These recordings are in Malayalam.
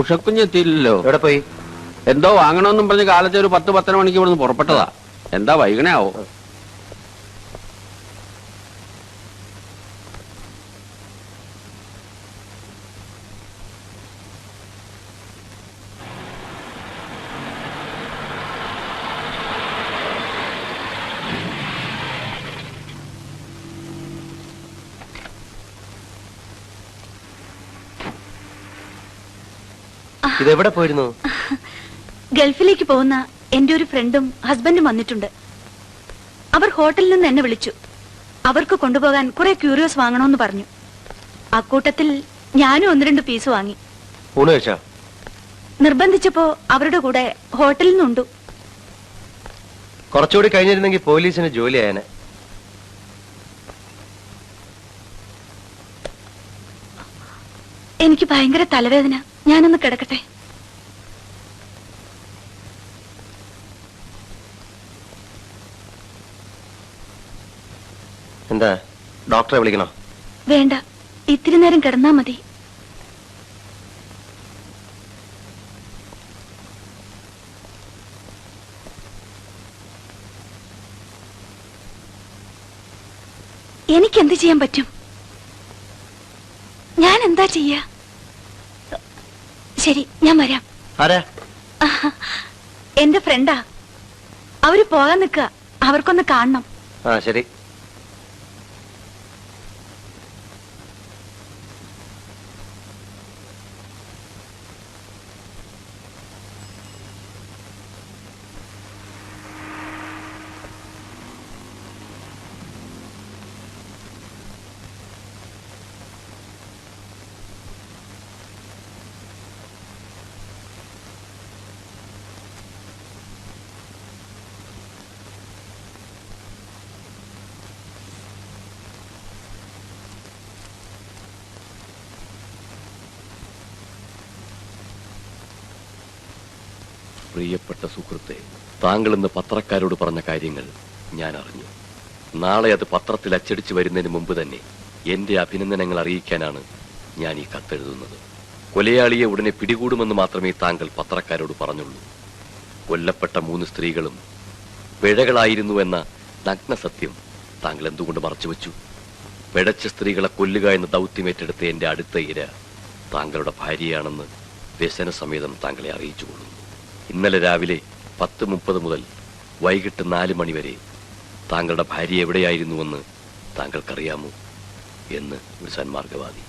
ഉഷക്കുഞ്ഞെത്തിയില്ലല്ലോ. എവിടെ പോയി? എന്തോ വാങ്ങണമെന്നും പറഞ്ഞ് കാലത്തെ ഒരു 10-10:30 മണിക്ക് ഇവിടുന്ന് പുറപ്പെട്ടതാ. എന്താ വൈകണേ ആവോ? ഇതെവിടെ പോയിരുന്നു? ഗൾഫിലേക്ക് പോകുന്ന എന്റെ ഒരു ഫ്രണ്ടും ഹസ്ബൻഡും വന്നിട്ടുണ്ട്. അവർ ഹോട്ടലിൽ നിന്ന് എന്നെ വിളിച്ചു. അവർക്ക് കൊണ്ടുപോകാൻ കുറെ ക്യൂരിയോസ് വാങ്ങണമെന്ന് പറഞ്ഞു. അക്കൂട്ടത്തിൽ ഞാനും 1-2 പീസ് വാങ്ങി. ഊണ് കഴിച്ചോ? നിർബന്ധിച്ചപ്പോ അവരുടെ കൂടെ ഹോട്ടലിൽ നിന്നുണ്ടു. കുറച്ചുകൂടി കഴിഞ്ഞിരുന്നെങ്കിൽ പോലീസിന് ജോലി ആയനെ. എനിക്ക് ഭയങ്കര തലവേദന. ഞാനൊന്ന് കിടക്കട്ടെ. എന്താ, ഡോക്ടറെ വിളിക്കണോ? വേണ്ട, ഇത്തിരി നേരം കിടന്നാ മതി. എനിക്കെന്ത് ചെയ്യാൻ പറ്റും? ഞാൻ എന്താ ചെയ്യാ? ശരി, ഞാൻ വരാം. ആരാ? എന്റെ ഫ്രണ്ടാ. അവര് പോകാൻ നിൽക്കുക. അവർക്കൊന്ന് കാണണം. ആ ശരി. പ്രിയപ്പെട്ട സുഹൃത്തെ, താങ്കൾ ഇന്ന് പത്രക്കാരോട് പറഞ്ഞ കാര്യങ്ങൾ ഞാൻ അറിഞ്ഞു. നാളെ അത് പത്രത്തിൽ അച്ചടിച്ചു വരുന്നതിന് മുമ്പ് തന്നെ എന്റെ അഭിനന്ദനങ്ങൾ അറിയിക്കാനാണ് ഞാൻ ഈ കത്തെഴുതുന്നത്. കൊലയാളിയെ ഉടനെ പിടികൂടുമെന്ന് മാത്രമേ താങ്കൾ പത്രക്കാരോട് പറഞ്ഞുള്ളൂ. കൊല്ലപ്പെട്ട 3 സ്ത്രീകളും പിഴകളായിരുന്നുവെന്ന നഗ്ന സത്യം താങ്കൾ എന്തുകൊണ്ട് മറച്ചുവെച്ചു? പിഴച്ച സ്ത്രീകളെ കൊല്ലുക എന്ന ദൗത്യമേറ്റെടുത്ത എന്റെ അടുത്ത ഇര താങ്കളുടെ ഭാര്യയാണെന്ന് വ്യസന സമേതം താങ്കളെ അറിയിച്ചുകൊള്ളുന്നു. ഇന്നലെ രാവിലെ 10:30 മുതൽ വൈകിട്ട് 4 മണി വരെ താങ്കളുടെ ഭാര്യ എവിടെയായിരുന്നുവെന്ന് താങ്കൾക്കറിയാമോ എന്ന് ഒരു സന്മാർഗവാദി.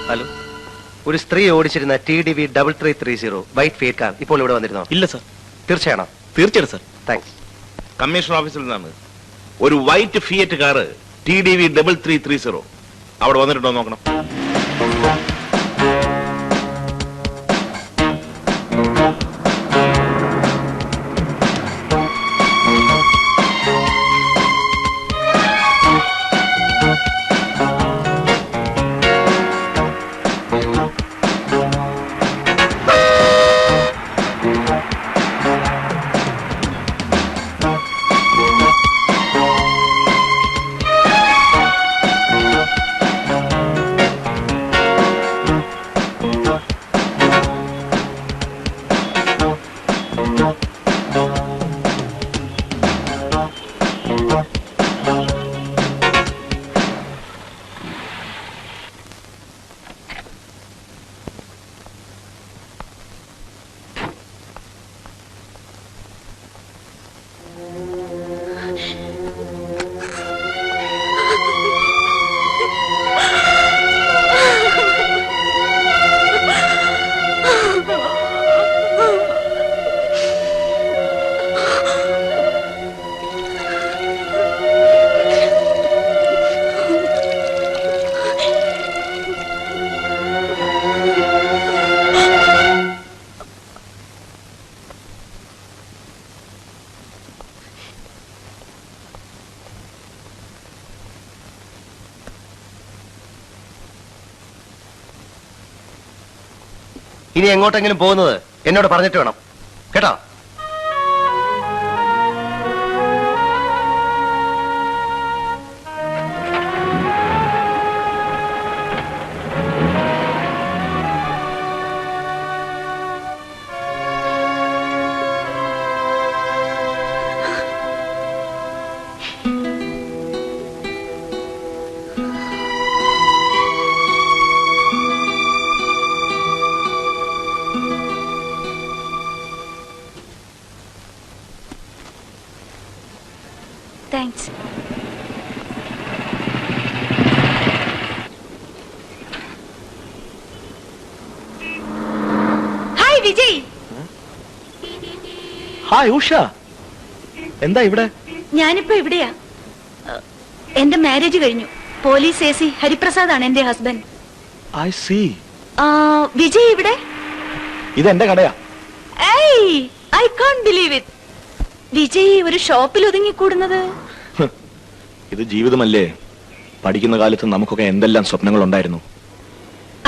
ഹലോ, ഒരു സ്ത്രീ ഓടിച്ചിരുന്ന TDV 3330 വൈറ്റ് ഫിയറ്റ് കാർ ഇപ്പോൾ ഇവിടെ വന്നിരുന്നോ? ഇല്ല സർ. തീർച്ചയാണോ? തീർച്ചയായിട്ടും സർ. താങ്ക്സ്. കമ്മീഷണർ ഓഫീസിൽ നിന്നാണ്. ഒരു വൈറ്റ് ഫിയറ്റ് കാറ് TDV 3330 അവിടെ വന്നിട്ടുണ്ടോ നോക്കണം. ഇനി എങ്ങോട്ടെങ്കിലും പോകുന്നത് എന്നോട് പറഞ്ഞിട്ട് വേണം കേട്ടോ. വിജയ്. ഹായ് ഉഷ, എന്താ ഇവിടെ? ഞാനിപ്പോ ഇവിടെയാ. എന്റെ മാരേജ് കഴിഞ്ഞു. പോലീസ് AC ഹരിപ്രസാദ് ആണ് എന്റെ ഹസ്ബൻഡ്. I see. വിജയ് ഇവിടെ? ഇതെന്റെ കടയാ. I can't believe it. Vijay ഒരു ഷോപ്പിൽ ഒതുങ്ങിക്കൂടുന്നത്. ഇത് ജീവിതമല്ലേ. പഠിക്കുന്ന കാലത്ത് നമുക്കൊക്കെ എന്തെല്ലാം സ്വപ്നങ്ങൾ ഉണ്ടായിരുന്നു.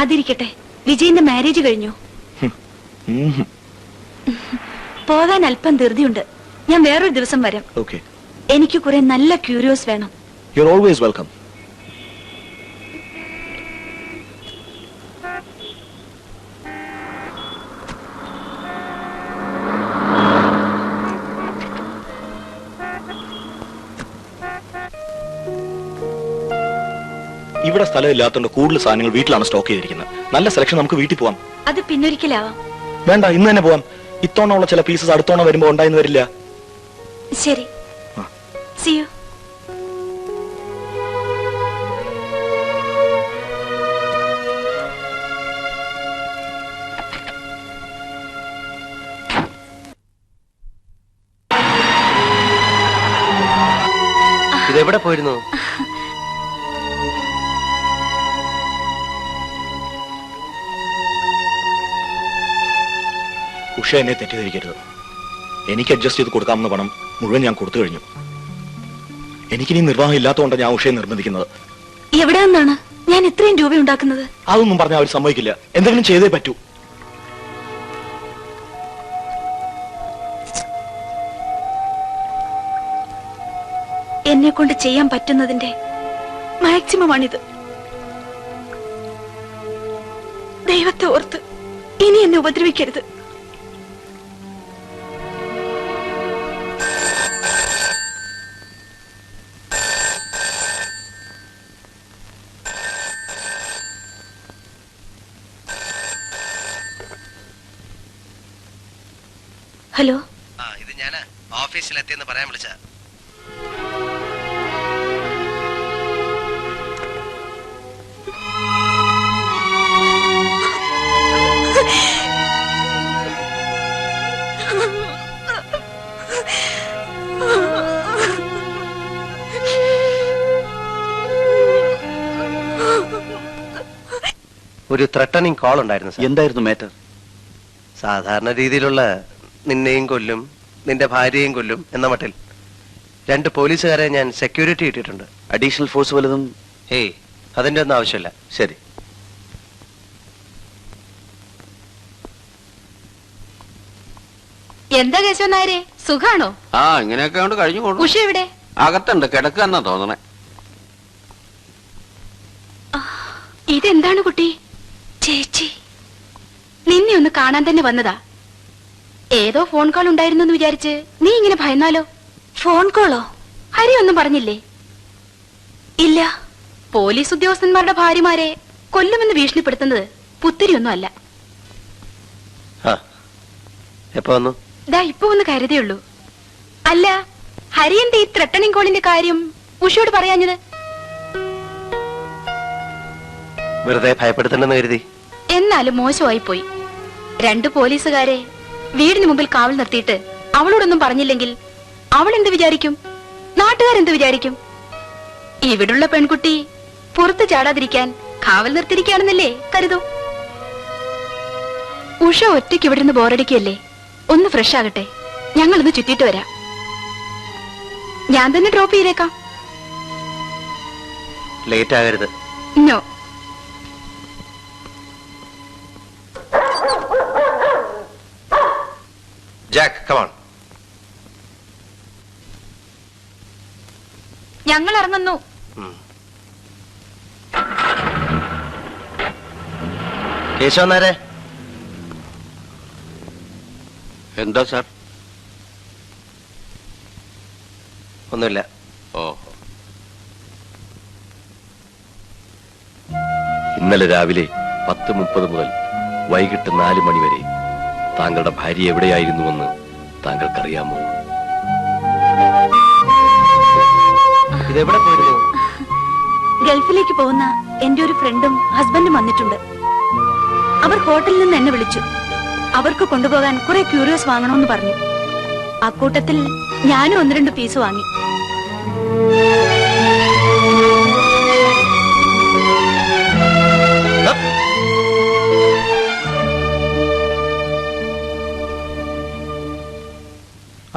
അതിരിക്കട്ടെ, വിജയിന്റെ മാരേജ് കഴിഞ്ഞു. പോകാൻ അല്പം ധൃതിയുണ്ട്. ഞാൻ വേറൊരു ദിവസം വരാം. ഓക്കെ. എനിക്ക് കുറെ നല്ല ക്യൂരിയോസ് വേണം. You are always welcome. ഇവിടെ സ്ഥലമില്ലാത്തതുകൊണ്ട് കൂടുതൽ സാധനങ്ങൾ വീട്ടിലാണ് സ്റ്റോക്ക് ചെയ്തിരിക്കുന്നത്. നല്ല സെലക്ഷൻ, നമുക്ക് വീട്ടിൽ പോവാം. അത് പിന്നൊരിക്കലാവാം. വേണ്ട, ഇന്ന് തന്നെ പോവാം. ഇത്തവണ ചില പീസസ് അടുത്തോണം വരുമ്പോ ഉണ്ടായിന്ന് വരില്ല. ശരി, see you. ഇതെവിടെ പോയിരുന്നു? ഉഷ എന്നെ തെറ്റിദ്ധരിക്കരുത്. എനിക്ക് അഡ്ജസ്റ്റ് ചെയ്ത് കൊടുക്കാമെന്ന പണം മുഴുവൻ ഞാൻ കൊടുത്തു കഴിഞ്ഞു. എനിക്കിനി നിർവാഹം ഇല്ലാത്തതുകൊണ്ട് ഞാൻ ഉഷയെ നിർബന്ധിക്കുന്നത്. എവിടെ നിന്നാണ് ഞാൻ ഇത്രയും രൂപ ഉണ്ടാക്കുന്നത്? അതൊന്നും പറഞ്ഞാൽ അവർ സമ്മതിക്കില്ല. എന്തെങ്കിലും ചെയ്തേ പറ്റൂ. എന്നെ കൊണ്ട് ചെയ്യാൻ പറ്റുന്നതിന്റെ മാക്സിമം ആണിത്. ദൈവത്തെ ഓർത്ത് ഇനി എന്നെ ഉപദ്രവിക്കരുത്. ഹലോ, ഇത് ഞാനാ. ഓഫീസിലെത്തിയെന്ന് പറയാൻ വിളിച്ച. ഒരു ത്രട്ടണിങ് കോൾ ഉണ്ടായിരുന്നു സാർ. എന്തായിരുന്നു മാറ്റർ? സാധാരണ രീതിയിലുള്ള നിന്നെയും കൊല്ലും നിന്റെ ഭാര്യയെയും കൊല്ലും എന്ന മട്ടിൽ 2 പോലീസുകാരെ ഞാൻ സെക്യൂരിറ്റി ഇട്ടിട്ടുണ്ട്. അഡീഷണൽ ഫോഴ്സ് വല്ലതും? ഏയ്, അതിന്റെ ഒന്നും ആവശ്യമില്ല. ശരി. എന്താ കേശവൻ നായരെ, സുഖാണോ? ഇങ്ങനെയൊക്കെ കൊണ്ട് കഴിഞ്ഞു കൊടുക്കും. ഉഷ എവിടെ? അകത്തുണ്ട്, കിടക്കാന്നാ തോന്നണേ. ഇതെന്താണ് കുട്ടി? ചേച്ചി, നിന്നെ ഒന്ന് കാണാൻ തന്നെ വന്നതാ. ഏതോ ഫോൺ കോൾ ഉണ്ടായിരുന്നു വിചാരിച്ച് നീ ഇങ്ങനെ ഭയന്നാലോ? ഫോൺ കോളോ? ഹരി ഒന്നും പറഞ്ഞില്ലേ? ഇല്ല. പോലീസ് ഉദ്യോഗസ്ഥന്മാരുടെ ഭാര്യമാരെ കൊല്ലുമെന്ന് ഭീഷണിപ്പെടുത്തുന്നത് പുത്തിരിയൊന്നും അല്ല. എപ്പോ വന്നു? ദാ ഇപ്പൊ ഒന്ന് കരുതയുള്ളൂ. അല്ല, ഹരിയന്റെ ഈ ത്രട്ടണിങ് കോളിന്റെ കാര്യം ഉഷയോട് പറയാഞ്ഞത്? വെറുതെ ഭയപ്പെടുത്തണ്ടെന്ന് കരുതി. എന്നാലും മോശമായി പോയി. 2 പോലീസുകാരെ വീടിന് മുമ്പിൽ കാവൽ നിർത്തിയിട്ട് അവളോടൊന്നും പറഞ്ഞില്ലെങ്കിൽ അവൾ എന്ത് വിചാരിക്കും? നാട്ടുകാരെന്ത് വിചാരിക്കും? ഇവിടുള്ള പെൺകുട്ടി പുറത്ത് ചാടാതിരിക്കാൻ കാവൽ നിർത്തിയിരിക്കുകയാണെന്നല്ലേ കരുതൂ. ഉഷ ഒറ്റയ്ക്ക് ഇവിടെ നിന്ന് ബോറടിക്കല്ലേ? ഒന്ന് ഫ്രഷ് ആകട്ടെ, ഞങ്ങളൊന്ന് ചുറ്റിയിട്ട് വരാം. ഞാൻ തന്നെ ഡ്രോപ്പ് ചെയ്തേക്കാം. ലേറ്റ് ആകരുത്. നോ. Jack, come on. ഞങ്ങൾ ഇറങ്ങുന്നു. കേശവൻ നായരെ. എന്താ സാർ? ഒന്നുമില്ല. ഇന്നലെ രാവിലെ 10:30 മുതൽ വൈകിട്ട് 4 മണി വരെ താങ്കളുടെ ഭാര്യ എവിടെയായിരുന്നുവെന്ന് താങ്കൾക്കറിയാമോ? ഇതെവിടെ പോയിരുന്നു? ഗൾഫിലേക്ക് പോകുന്ന എന്റെ ഒരു ഫ്രണ്ടും ഹസ്ബൻഡും വന്നിട്ടുണ്ട്. അവർ ഹോട്ടലിൽ നിന്ന് എന്നെ വിളിച്ചു. അവർക്ക് കൊണ്ടുപോകാൻ കുറെ ക്യൂരിയോസ് വാങ്ങണമെന്ന് പറഞ്ഞു. അക്കൂട്ടത്തിൽ ഞാനും 1-2 പീസ് വാങ്ങി.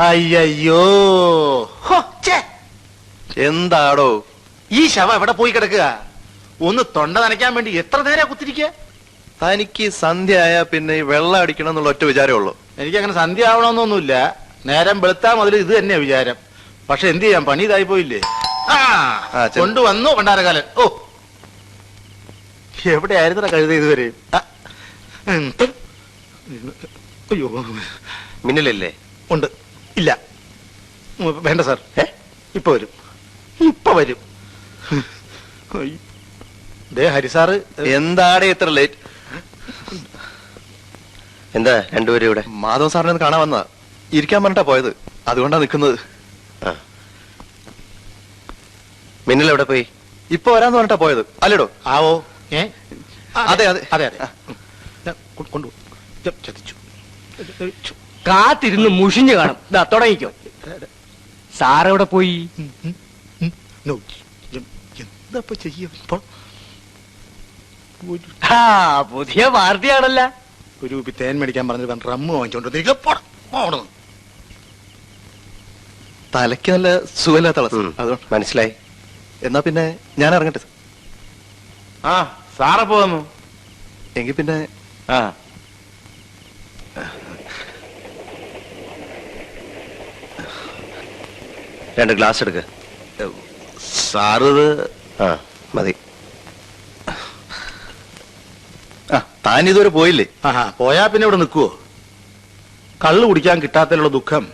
അയ്യോ, എന്താടോ ഈ ശവം എവിടെ പോയി കിടക്കുക? ഒന്ന് തൊണ്ട നനയ്ക്കാൻ വേണ്ടി എത്ര നേരം കുത്തിരിക്കുക? തനിക്ക് സന്ധ്യ ആയാ പിന്നെ ഈ വെള്ളം അടിക്കണം എന്നുള്ള ഒറ്റ വിചാരമേ ഉള്ളൂ. എനിക്കങ്ങനെ സന്ധ്യ ആവണമെന്നൊന്നുമില്ല. നേരം വെളുത്താ മുതൽ ഇത് തന്നെയാ വിചാരം. പക്ഷെ എന്ത് ചെയ്യാം, പണി ഇതായി പോയില്ലേ. ചെന്ന്. കൊണ്ടുവന്നു പണ്ടാരകാലൻ. ഓ, എവിടെയായിരുന്നു കഴുത ഇതുവരെ? അയ്യോ, മിന്നലല്ലേ? ഉണ്ട്. ഇല്ല, വേണ്ട സാർ. ഇപ്പൊ വരും, ഇപ്പൊ വരും. ദേ ഹരിസാറ്. എന്താടെ ഇത്ര ലേറ്റ്? എന്താ രണ്ടുപേരും ഇവിടെ? മാധവ സാറിനെ ഒന്ന് കാണാൻ വന്നതാ. ഇരിക്കാൻ പറഞ്ഞിട്ടാ പോയത്, അതുകൊണ്ടാ നിൽക്കുന്നത്. മിന്നൽ എവിടെ പോയി? ഇപ്പൊ വരാന്ന് പറഞ്ഞിട്ടാ പോയത് അല്ലേടോ? ആവോ? അതെ അതെ അതെ അതെ. കൊണ്ടു ചതിച്ചു. കാത്തിരുന്ന് മുഷിഞ്ഞു കാണും. ദാ തുടങ്ങിക്കോ. സാറെവിടെ പോയി? എന്താ ചെയ്യും? പുതിയ പാർട്ടിയാണല്ല. ഒരു കുപ്പി തേൻ മേടിക്കാൻ പറഞ്ഞ റമ്മ് വാങ്ങിച്ചോണ്ട് തലയ്ക്ക് നല്ല സുഖമില്ലാത്ത അതുകൊണ്ട് മനസ്സിലായി. എന്നാ പിന്നെ ഞാൻ ഇറങ്ങട്ടെ. ആ സാറപ്പോ വന്നു. എങ്കിൽ പിന്നെ ആ രണ്ട് ഗ്ലാസ് എടുക്ക. സാറ് ആ മതി. താൻ ഇതുവരെ പോയില്ലേ? ആഹാ, പോയാ പിന്നെ ഇവിടെ നിൽക്കുവോ? കള്ളു കുടിക്കാൻ കിട്ടാത്തതിലുള്ള ദുഃഖം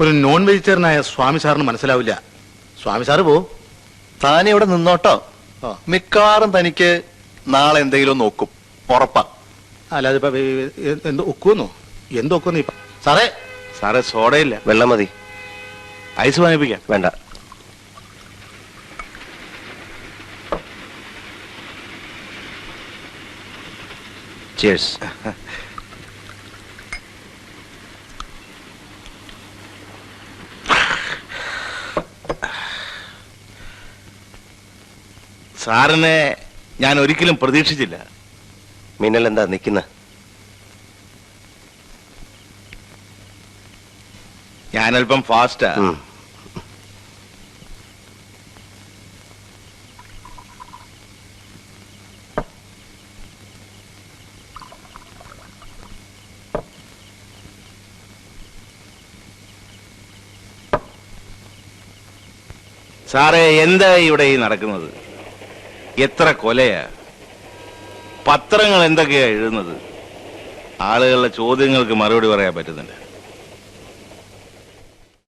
ഒരു നോൺ വെജിറ്റേറിയനായ സ്വാമി സാറിന് മനസ്സിലാവില്ല. സ്വാമി സാറ് പോ. താൻ ഇവിടെ നിന്നോട്ടോ. ആ. മിക്കവാറും തനിക്ക് നാളെ എന്തെങ്കിലും നോക്കും, ഉറപ്പാ. അല്ലാതെ ഇപ്പൊ എന്ത് ഒക്കുവെന്നോ? എന്തൊക്കുവെന്ന് ഇപ്പൊ സാറേ? സാറേ സോഡയില്ല, വെള്ളം മതി. ഐസ് വാങ്ങിപ്പിക്കാം. വേണ്ട. Cheers. സാറിനെ ഞാൻ ഒരിക്കലും പ്രതീക്ഷിച്ചില്ല. മിന്നൽ എന്താ നിക്കുന്ന? ഞാനല്പം ഫാസ്റ്റാ. സാറേ, എന്താ ഇവിടെ ഈ നടക്കുന്നത്? എത്ര കൊലയാ, പത്രങ്ങൾ എന്തൊക്കെയാ എഴുതുന്നത്? ആളുകളുടെ ചോദ്യങ്ങൾക്ക് മറുപടി പറയാൻ പറ്റുന്നില്ല.